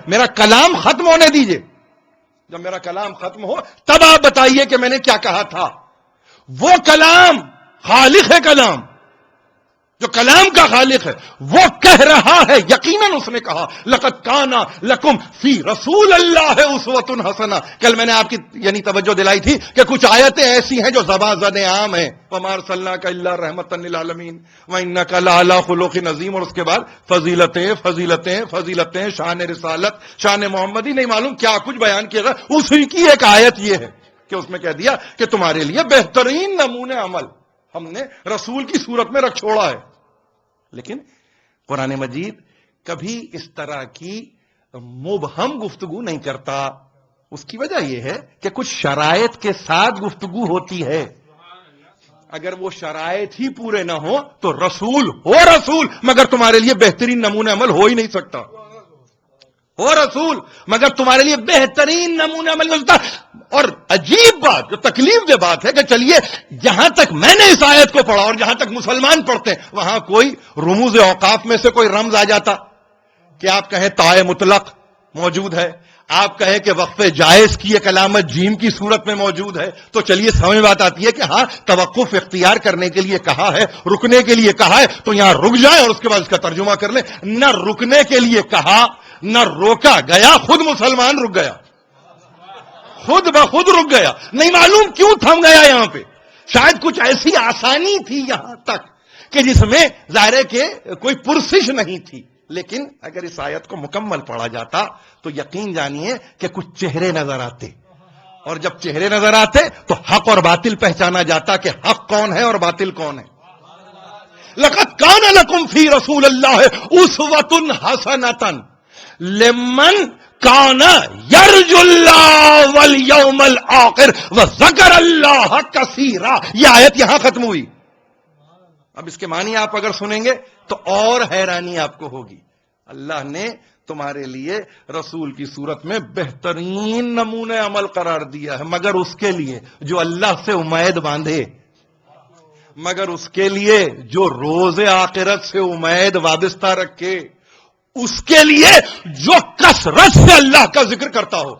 Speaker 1: میرا کلام ختم ہونے دیجئے. جب میرا کلام ختم ہو تب آپ بتائیے کہ میں نے کیا کہا تھا. وہ کلام خالق ہے، کلام جو کلام کا خالق ہے وہ کہہ رہا ہے. یقیناً اس نے کہا لقد کان لکم فی رسول اللہ اسوۃ حسنہ. کل میں نے آپ کی یعنی توجہ دلائی تھی کہ کچھ آیتیں ایسی ہیں جو زبان زد عام ہیں. وما ارسلناک الا رحمۃ للعالمین وانک لعلی خلق عظیم. اور اس کے بعد فضیلتیں شان رسالت، شان محمدی، نہیں معلوم کیا کچھ بیان کیا گیا. اسی کی ایک آیت یہ ہے کہ اس میں کہہ دیا کہ تمہارے لیے بہترین نمونہ عمل ہم نے رسول کی صورت میں رکھ چھوڑا ہے. لیکن قرآن مجید کبھی اس طرح کی مبہم گفتگو نہیں کرتا. اس کی وجہ یہ ہے کہ کچھ شرائط کے ساتھ گفتگو ہوتی ہے. اگر وہ شرائط ہی پورے نہ ہو تو رسول مگر تمہارے لیے بہترین نمونہ عمل ہو ہی نہیں سکتا. ہو رسول مگر تمہارے لیے بہترین نمونہ عمل نہیں ہو سکتا. اور عجیب بات، جو تکلیف دہ بات ہے کہ چلیے جہاں تک میں نے اس آیت کو پڑھا اور جہاں تک مسلمان پڑھتے ہیں وہاں کوئی رموز اوقاف میں سے کوئی رمز آ جاتا کہ آپ کہیں تائے مطلق موجود ہے، آپ کہیں کہ وقف جائز کی ایک علامت جیم کی صورت میں موجود ہے، تو چلیے سمجھ بات آتی ہے کہ ہاں توقف اختیار کرنے کے لیے کہا ہے، رکنے کے لیے کہا ہے، تو یہاں رک جائیں اور اس کے بعد اس کا ترجمہ کر لیں. نہ رکنے کے لیے کہا نہ روکا گیا، خود مسلمان رک گیا، خود بخود رک گیا. نہیں معلوم کیوں تھم گیا یہاں پہ. شاید کچھ ایسی آسانی تھی یہاں تک کہ جس میں ظاہر ہے کہ کوئی پرسش نہیں تھی. لیکن اگر اس آیت کو مکمل پڑھا جاتا تو یقین جانیے کہ کچھ چہرے نظر آتے، اور جب چہرے نظر آتے تو حق اور باطل پہچانا جاتا کہ حق کون ہے اور باطل کون ہے. لقد کان لکم فی رسول اللہ اسوۃ حسنۃ لمن کان یرجو اللہ والیوم الآخر وذکر اللہ کثیرا. یہ آیت یہاں ختم ہوئی. اب اس کے معنی آپ اگر سنیں گے تو اور حیرانی آپ کو ہوگی. اللہ نے تمہارے لیے رسول کی صورت میں بہترین نمونہ عمل قرار دیا ہے، مگر اس کے لیے جو اللہ سے امید باندھے، مگر اس کے لیے جو روز آخرت سے امید وابستہ رکھے، اس کے لیے جو کثرت سے اللہ کا ذکر کرتا ہو۔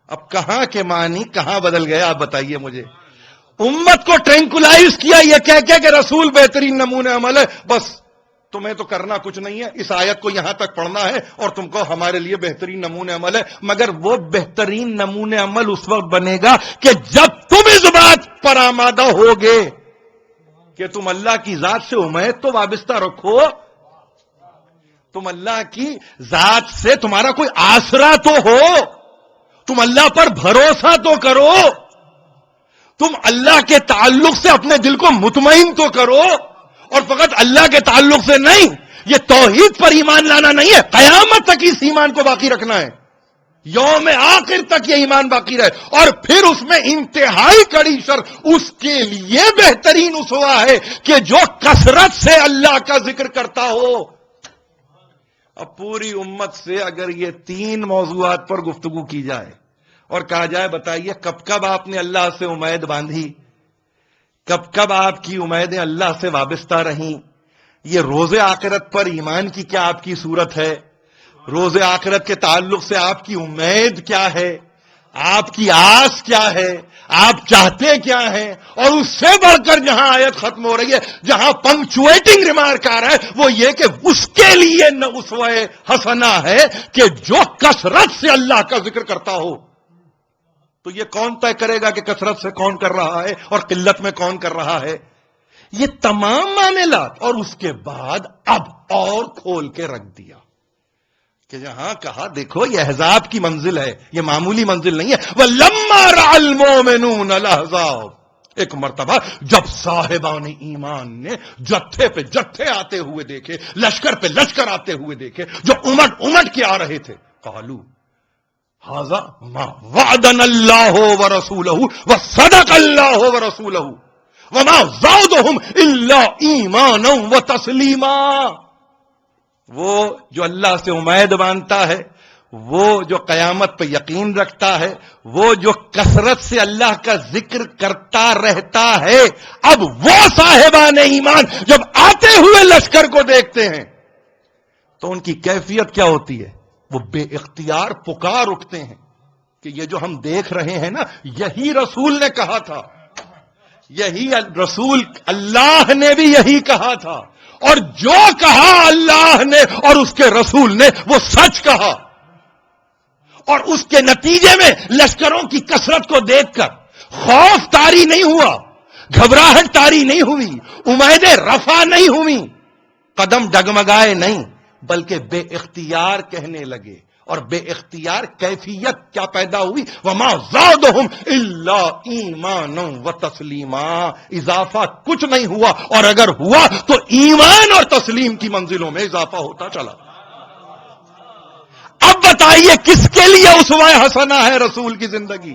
Speaker 1: اب کہاں کے معنی کہاں بدل گئے آپ بتائیے مجھے؟ امت کو ٹرینکولائز کیا یہ کہہ کے کہ رسول بہترین نمونہ عمل ہے، بس تمہیں تو کرنا کچھ نہیں ہے، اس آیت کو یہاں تک پڑھنا ہے اور تم کو ہمارے لیے بہترین نمونہ عمل ہے۔ مگر وہ بہترین نمونہ عمل اس وقت بنے گا کہ جب تم اس بات پر آمادہ ہوگے کہ تم اللہ کی ذات سے امید تو وابستہ رکھو، تم اللہ کی ذات سے تمہارا کوئی آسرا تو ہو، تم اللہ پر بھروسہ تو کرو، تم اللہ کے تعلق سے اپنے دل کو مطمئن تو کرو، اور فقط اللہ کے تعلق سے نہیں، یہ توحید پر ایمان لانا نہیں ہے، قیامت تک اس ایمان کو باقی رکھنا ہے، یوم آخر تک یہ ایمان باقی رہے، اور پھر اس میں انتہائی کڑی شرط اس کے لیے بہترین اسوہ ہے کہ جو کثرت سے اللہ کا ذکر کرتا ہو۔ اب پوری امت سے اگر یہ 3 موضوعات پر گفتگو کی جائے اور کہا جائے بتائیے کب کب آپ نے اللہ سے امید باندھی، کب کب آپ کی امیدیں اللہ سے وابستہ رہیں، یہ روز آخرت پر ایمان کی کیا آپ کی صورت ہے، روز آخرت کے تعلق سے آپ کی امید کیا ہے، آپ کی آس کیا ہے، آپ چاہتے کیا ہیں، اور اس سے بڑھ کر جہاں آیت ختم ہو رہی ہے، جہاں پنکچویٹنگ ریمارک آ رہا ہے، وہ یہ کہ اس کے لیے اسوہ حسنہ ہے کہ جو کثرت سے اللہ کا ذکر کرتا ہو۔ تو یہ کون طے کرے گا کہ کثرت سے کون کر رہا ہے اور قلت میں کون کر رہا ہے؟ یہ تمام معاملات، اور اس کے بعد اب اور کھول کے رکھ دیا کہ جہاں کہا دیکھو یہ احزاب کی منزل ہے، یہ معمولی منزل نہیں ہے۔ وَلَمَّا رَأَى الْمُؤْمِنُونَ الْأَحْزَابَ، ایک مرتبہ جب صاحبان ایمان نے جتھے پہ جتھے آتے ہوئے دیکھے، لشکر پہ لشکر آتے ہوئے دیکھے، جو امٹ امٹ کے آ رہے تھے، قالوا ھذا ما وعدنا اللہ ورسولہ وصدق اللہ ورسولہ وما زادهم الا ایمانا وتسلیما۔ وہ جو اللہ سے امید باندھتا ہے، وہ جو قیامت پہ یقین رکھتا ہے، وہ جو کثرت سے اللہ کا ذکر کرتا رہتا ہے، اب وہ صاحبان ایمان جب آتے ہوئے لشکر کو دیکھتے ہیں تو ان کی کیفیت کیا ہوتی ہے؟ وہ بے اختیار پکار اٹھتے ہیں کہ یہ جو ہم دیکھ رہے ہیں نا، یہی رسول نے کہا تھا، یہی رسول اللہ نے بھی یہی کہا تھا، اور جو کہا اللہ نے اور اس کے رسول نے وہ سچ کہا۔ اور اس کے نتیجے میں لشکروں کی کثرت کو دیکھ کر خوف طاری نہیں ہوا، گھبراہٹ طاری نہیں ہوئی، امیدیں رفع نہیں ہوئی، قدم ڈگمگائے نہیں، بلکہ بے اختیار کہنے لگے، اور بے اختیار کیفیت کیا پیدا ہوئی؟ وما زادهم الا ایمانا وتسلیما، اضافہ کچھ نہیں ہوا، اور اگر ہوا تو ایمان اور تسلیم کی منزلوں میں اضافہ ہوتا چلا۔ اب بتائیے کس کے لیے اسوہ حسنہ ہے رسول کی زندگی؟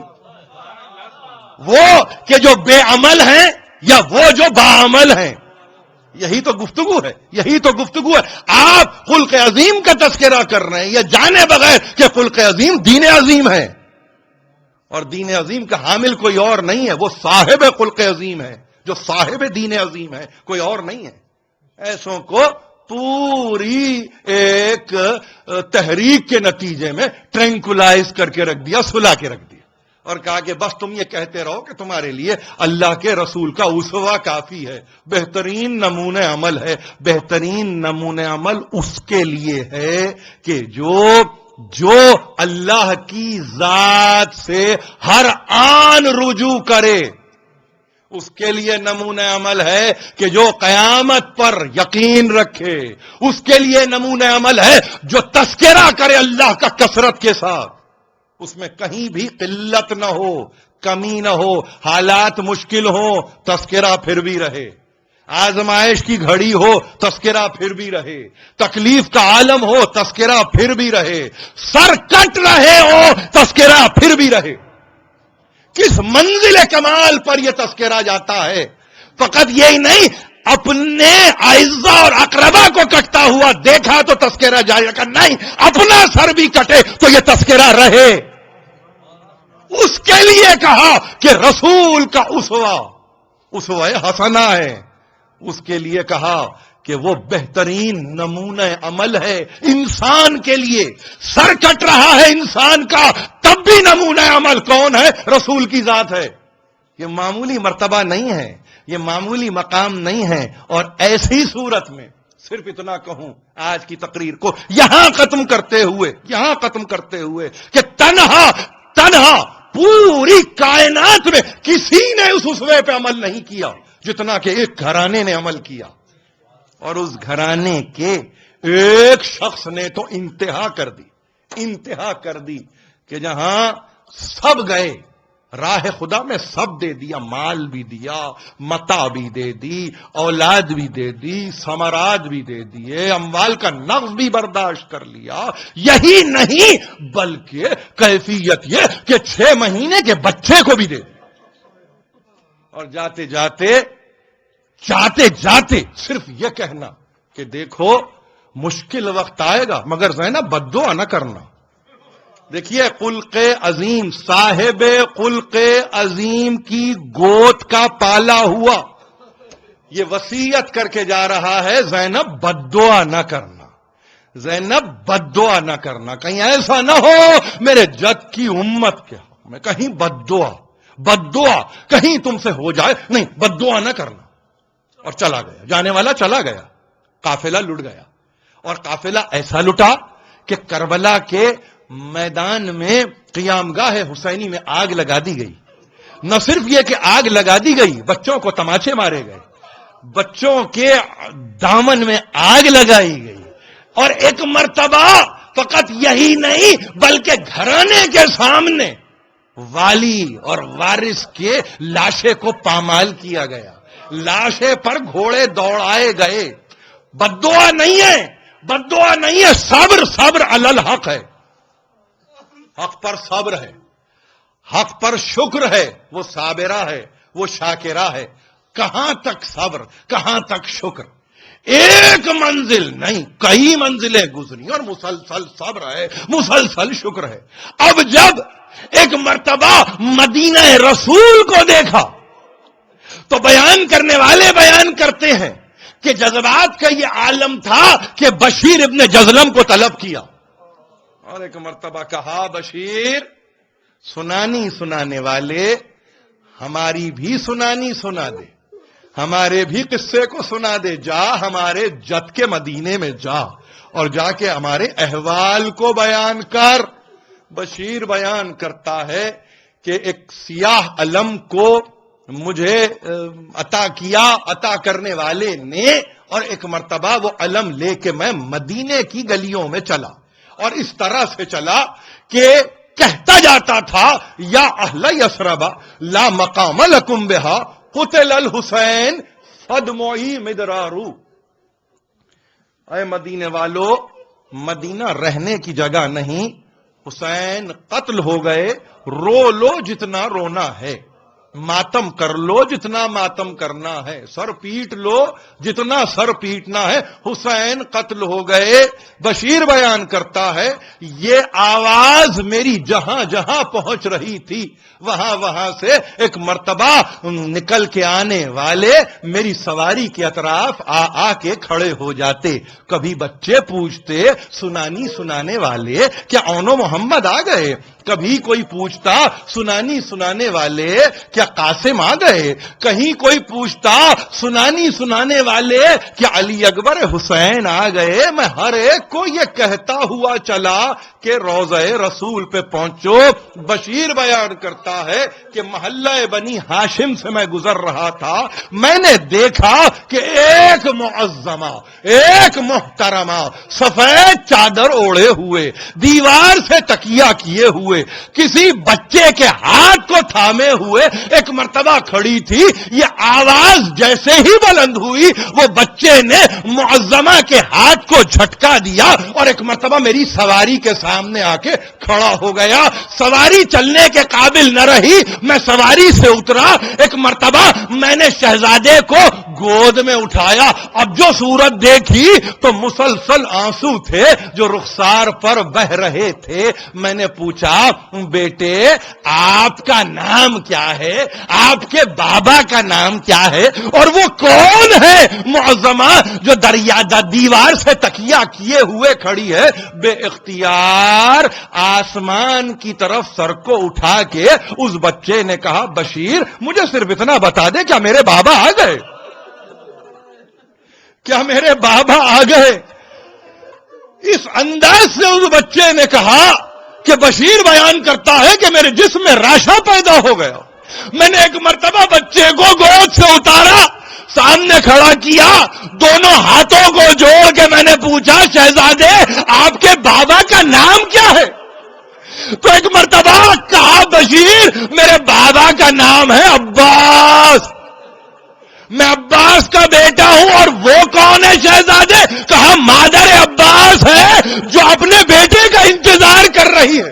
Speaker 1: وہ کہ جو بے عمل ہیں یا وہ جو باعمل ہیں؟ یہی تو گفتگو ہے، یہی تو گفتگو ہے۔ آپ خلق عظیم کا تذکرہ کر رہے ہیں، یہ جانے بغیر کہ خلق عظیم دین عظیم ہے، اور دین عظیم کا حامل کوئی اور نہیں ہے، وہ صاحب خلق عظیم ہے، جو صاحب دین عظیم ہے، کوئی اور نہیں ہے۔ ایسوں کو پوری ایک تحریک کے نتیجے میں ٹرینکولائز کر کے رکھ دیا، سلا کے رکھ دیا، اور کہا کہ بس تم یہ کہتے رہو کہ تمہارے لیے اللہ کے رسول کا اسوہ کافی ہے، بہترین نمونہ عمل ہے۔ بہترین نمونہ عمل اس کے لیے ہے کہ جو اللہ کی ذات سے ہر آن رجوع کرے، اس کے لیے نمونہ عمل ہے کہ جو قیامت پر یقین رکھے، اس کے لیے نمونہ عمل ہے جو تذکرہ کرے اللہ کا کثرت کے ساتھ، اس میں کہیں بھی قلت نہ ہو، کمی نہ ہو، حالات مشکل ہو، تذکرہ پھر بھی رہے، آزمائش کی گھڑی ہو، تذکرہ پھر بھی رہے، تکلیف کا عالم ہو، تذکرہ پھر بھی رہے، سر کٹ رہے ہو، تذکرہ پھر بھی رہے۔ کس منزل کمال پر یہ تذکرہ جاتا ہے؟ فقط یہی نہیں، اپنے اعزا اور اقربا کو کٹتا ہوا دیکھا تو تذکرہ جاری رکھا، نہیں اپنا سر بھی کٹے تو یہ تذکرہ رہے. اس کے لیے کہا کہ رسول کا اسوہ حسنہ ہے. اس کے لیے کہا کہ وہ بہترین نمونہ عمل ہے انسان کے لیے. سر کٹ رہا ہے انسان کا تب بھی نمونہ عمل کون ہے؟ رسول کی ذات ہے. یہ معمولی مرتبہ نہیں ہے، یہ معمولی مقام نہیں ہے. اور ایسی صورت میں صرف اتنا کہوں آج کی تقریر کو یہاں ختم کرتے ہوئے کہ تنہا پوری کائنات میں کسی نے اس اسوے پہ عمل نہیں کیا جتنا کہ ایک گھرانے نے عمل کیا. اور اس گھرانے کے ایک شخص نے تو انتہا کر دی کہ جہاں سب گئے راہ خدا میں، سب دے دیا، مال بھی دیا، متاع بھی دے دی، اولاد بھی دے دی، ثمرات بھی دے دیے، اموال کا نقص بھی برداشت کر لیا. یہی نہیں بلکہ کیفیت یہ کہ 6 مہینے کے بچے کو بھی دے دیا. اور جاتے جاتے صرف یہ کہنا کہ دیکھو مشکل وقت آئے گا مگر زینب بد دعا نہ کرنا. دیکھیے خلق عظیم، صاحب خلق عظیم کی گود کا پالا ہوا یہ وصیت کر کے جا رہا ہے زینب بد دعا نہ کرنا، زینب بد دعا نہ کرنا. کہیں ایسا نہ ہو میرے جد کی امت کے میں کہیں بد دعا کہیں تم سے ہو جائے، نہیں بد دعا نہ کرنا. اور چلا گیا، جانے والا چلا گیا، قافلہ لٹ گیا. اور قافلہ ایسا لٹا کہ کربلا کے میدان میں قیام گاہ حسینی میں آگ لگا دی گئی. نہ صرف یہ کہ آگ لگا دی گئی، بچوں کو تماچے مارے گئے، بچوں کے دامن میں آگ لگائی گئی. اور ایک مرتبہ فقط یہی نہیں بلکہ گھرانے کے سامنے والی اور وارث کے لاشے کو پامال کیا گیا، لاشے پر گھوڑے دوڑائے گئے. بد دعا نہیں ہے، صبر علی الحق ہے. حق پر صبر ہے، حق پر شکر ہے، وہ صابرہ ہے، وہ شاکرہ ہے. کہاں تک صبر، کہاں تک شکر؟ ایک منزل نہیں کئی منزلیں گزری اور مسلسل صبر ہے، مسلسل شکر ہے. اب جب ایک مرتبہ مدینہ رسول کو دیکھا تو بیان کرنے والے بیان کرتے ہیں کہ جذبات کا یہ عالم تھا کہ بشیر ابن جزلم کو طلب کیا اور ایک مرتبہ کہا بشیر سنانے والے ہماری بھی سنانی سنا دے، ہمارے بھی قصے کو سنا دے. جا ہمارے جد کے مدینے میں جا اور جا کے ہمارے احوال کو بیان کر. بشیر بیان کرتا ہے کہ ایک سیاہ علم کو مجھے عطا کرنے والے نے، اور ایک مرتبہ وہ علم لے کے میں مدینے کی گلیوں میں چلا اور اس طرح سے چلا کہ کہتا جاتا تھا یا اہل یثرب لا مقام لکم بہا قتل الحسین فدمعی مدرارو. اے مدینے والو، مدینہ رہنے کی جگہ نہیں، حسین قتل ہو گئے، رو لو جتنا رونا ہے، ماتم کر لو جتنا ماتم کرنا ہے، سر پیٹ لو جتنا سر پیٹنا ہے، حسین قتل ہو گئے. بشیر بیان کرتا ہے یہ آواز میری جہاں جہاں پہنچ رہی تھی وہاں سے ایک مرتبہ نکل کے آنے والے میری سواری کے اطراف آ کے کھڑے ہو جاتے. کبھی بچے پوچھتے سنانے والے کیا اونو محمد آ گئے، کبھی کوئی پوچھتا سنانے والے کیا قاسم آ گئے، کہیں کوئی پوچھتا سنانے والے کیا علی اکبر حسین آ گئے. میں ہر ایک کو یہ کہتا ہوا چلا کہ روضہ رسول پہ پہنچو. بشیر بیان کرتا ہے کہ محلہ بنی ہاشم سے میں گزر رہا تھا، میں نے دیکھا کہ ایک معظمہ، ایک محترمہ سفید چادر اوڑے ہوئے، دیوار سے تکیہ کیے ہوئے، کسی بچے کے ہاتھ کو تھامے ہوئے ایک مرتبہ کھڑی تھی. یہ آواز جیسے ہی بلند ہوئی وہ بچے نے معظمہ کے ہاتھ کو جھٹکا دیا اور ایک مرتبہ میری سواری کے سامنے آ کے کھڑا ہو گیا. سواری چلنے کے قابل نہ رہی، میں سواری سے اترا. ایک مرتبہ میں نے شہزادے کو گود میں اٹھایا. اب جو صورت دیکھی تو مسلسل آنسو تھے جو رخسار پر بہ رہے تھے. میں نے پوچھا بیٹے آپ کا نام کیا ہے, آپ کے بابا کا نام کیا ہے, اور وہ کون ہے معظمہ جو دیوار سے تکیہ کیے ہوئے کھڑی ہے. بے اختیار آسمان کی طرف سر کو اٹھا کے اس بچے نے کہا بشیر مجھے صرف اتنا بتا دے کیا میرے بابا آ گئے, کیا میرے بابا آ گئے. اس انداز سے اس بچے نے کہا کہ بشیر بیان کرتا ہے کہ میرے جسم میں راشا پیدا ہو گیا. میں نے ایک مرتبہ بچے کو گود سے اتارا, سامنے کھڑا کیا, دونوں ہاتھوں کو جوڑ کے میں نے پوچھا شہزادے آپ کے بابا کا نام کیا ہے. تو ایک مرتبہ کہا بشیر میرے بابا کا نام ہے عباس, میں عباس کا بیٹا ہوں. اور وہ کون ہے شہزادے؟ کہا مادر عباس ہے جو اپنے بیٹے کا انتظار کر رہی ہے.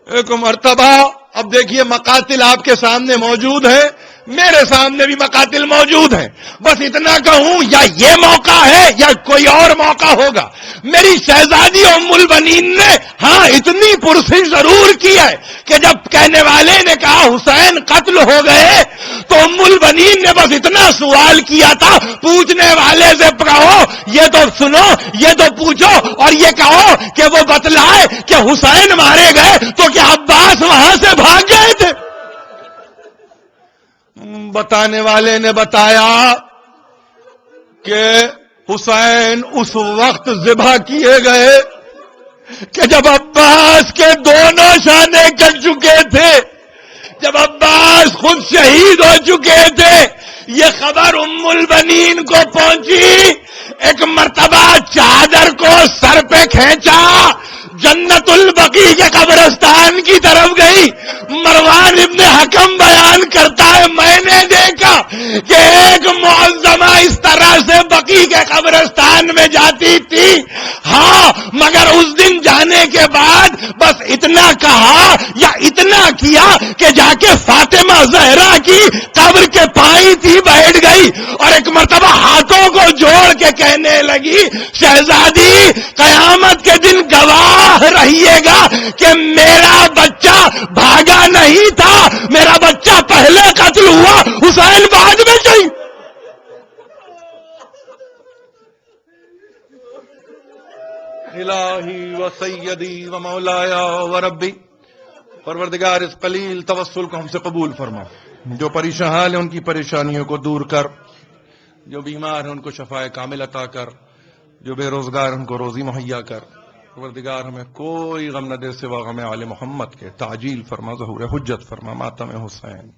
Speaker 1: ایک مرتبہ اب دیکھیے مقاتل آپ کے سامنے موجود ہیں, میرے سامنے بھی مقاتل موجود ہیں. بس اتنا کہوں یا یہ موقع ہے یا کوئی اور موقع ہوگا. میری شہزادی ام البنین نے ہاں اتنی پرسش ضرور کی ہے کہ جب کہنے والے نے کہا حسین قتل ہو گئے تو ام البنین نے بس اتنا سوال کیا تھا پوچھنے والے سے کہو یہ تو سنو, یہ تو پوچھو اور یہ کہو کہ وہ بتلائے کہ حسین مارے گئے تو کیا عباس وہاں سے بھاگ گئے تھے. بتانے والے نے بتایا کہ حسین اس وقت ذبح کیے گئے کہ جب عباس کے دونوں شانے کٹ چکے تھے, جب عباس خود شہید ہو چکے تھے. یہ خبر ام البنین کو پہنچی, ایک مرتبہ چادر کو سر پہ کھینچا, جنت البقیع کے قبرستان کی طرف گئی. مروان ابن حکم بیان کرتا ہے میں نے دیکھا کہ ایک معظمہ اس طرح سے بقیع کے قبرستان میں جاتی تھی. ہاں مگر اس دن جانے کے بعد بس اتنا کہا یا اتنا کیا کہ جا کے فاطمہ زہرا کی قبر کے پائیں تھی بیٹھ گئی, اور ایک مرتبہ ہاتھوں کو جوڑ کے کہنے لگی شہزادی قیامت کے دن گواہ رہیے گا کہ میرا بچہ بھاگا نہیں تھا, میرا بچہ پہلے قتل ہوا, حسین بعد میں گئی. الہی و سیدی و مولایا و ربی, پروردگار اس قلیل توسل کو ہم سے قبول فرما. جو پریشان حال ہیں ان کی پریشانیوں کو دور کر, جو بیمار ہیں ان کو شفائے کامل عطا کر, جو بے روزگار ان کو روزی مہیا کر. پروردگار ہمیں کوئی غم نہ دے سوا غم آل محمد کے. تعجیل فرما, ظہور حجت فرما, ماتم حسین.